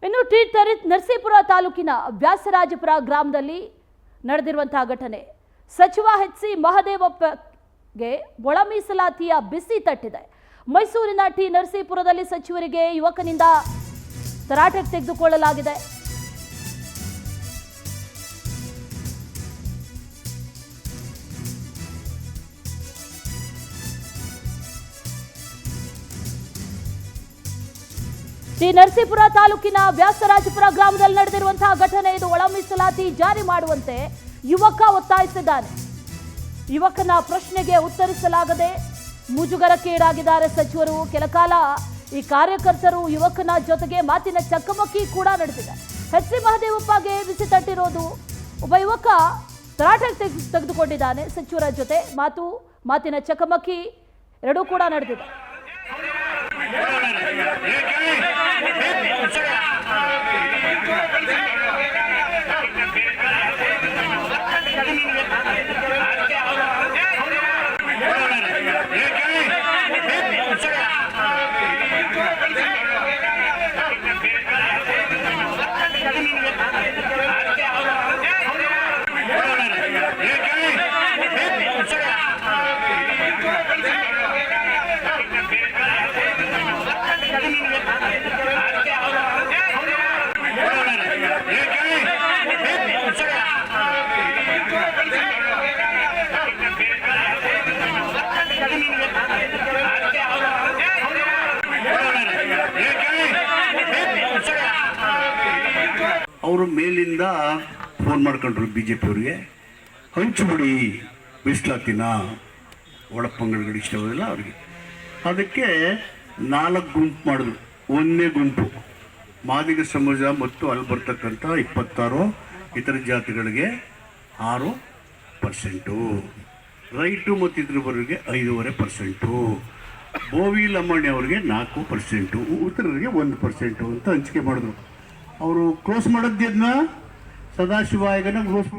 ಇನ್ನು ನರಸೀಪುರ ತಾಲೂಕಿನ ವ್ಯಾಸರಾಜಪುರ ಗ್ರಾಮದಲ್ಲಿ ನಡೆದಿರುವಂತಹ ಘಟನೆ ಸಚಿವ ಎಚ್.ಸಿ. ಮಹದೇವಪ್ಪಗೆ ಒಳ ಮೀಸಲಾತಿಯ ಬಿಸಿ ತಟ್ಟಿದೆ. ಮೈಸೂರಿನ ನರಸೀಪುರದಲ್ಲಿ ಸಚಿವರಿಗೆ ಯುವಕನಿಂದ ತರಾಟೆಗೆ ತೆಗೆದುಕೊಳ್ಳಲಾಗಿದೆ. ನರಸೀಪುರ ತಾಲೂಕಿನ ವ್ಯಾಸರಾಜಪುರ ಗ್ರಾಮದಲ್ಲಿ ನಡೆದಿರುವಂತಹ ಘಟನೆ ಇದು. ಒಳ ಮೀಸಲಾತಿ ಜಾರಿ ಮಾಡುವಂತೆ ಯುವಕ ಒತ್ತಾಯಿಸಿದ್ದಾನೆ. ಯುವಕನ ಪ್ರಶ್ನೆಗೆ ಉತ್ತರಿಸಲಾಗದೆ ಮುಜುಗರಕ್ಕೀಡಾಗಿದ್ದಾರೆ ಸಚಿವರು. ಕೆಲಕಾಲ ಈ ಕಾರ್ಯಕರ್ತರು ಯುವಕನ ಜೊತೆಗೆ ಮಾತಿನ ಚಕಮಕಿ ಕೂಡ ನಡೆದಿದೆ. ಎಚ್.ಸಿ. ಮಹದೇವಪ್ಪಗೆ ಬಿಸಿ ತಟ್ಟಿರೋದು. ಒಬ್ಬ ಯುವಕ ತರಾಟೆಗೆ ತೆಗೆದುಕೊಂಡಿದ್ದಾನೆ. ಸಚಿವರ ಜೊತೆ ಮಾತಿನ ಚಕಮಕಿ ಎರಡೂ ಕೂಡ ನಡೆದಿದೆ. ಅವರು ಮೇಲಿಂದ ಫೋನ್ ಮಾಡ್ಕೊಂಡ್ರು BJP ಅವರಿಗೆ, ಹಂಚುಬಿಡಿ ಮೀಸಲಾತಿನ ಒಳಪಂಗಡಗಳು ಇಷ್ಟವಿಲ್ಲ ಅವರಿಗೆ. ಅದಕ್ಕೆ 4 ಗುಂಪು ಮಾಡಿದ್ರು. ಒಂದನೇ ಗುಂಪು ಮಾದಿಗ ಸಮಾಜ ಮತ್ತು ಅಲ್ಲಿ ಬರ್ತಕ್ಕಂಥ 26 ಇತರ ಜಾತಿಗಳಿಗೆ 6%, ರೈಟು ಮತ್ತು ಇದ್ರವರಿಗೆ 5.5%, ಬೋವಿ ಲಂಬಾಣಿ ಅವರಿಗೆ 4%, ಉತ್ತರರಿಗೆ 1% ಅಂತ ಹಂಚಿಕೆ ಮಾಡಿದ್ರು. ಅವರು ಕ್ಲೋಸ್ ಮಾಡೋದನ್ನ ಸದಾಶಿವ ಆಯೋಗನ ಕ್ಲೋಸ್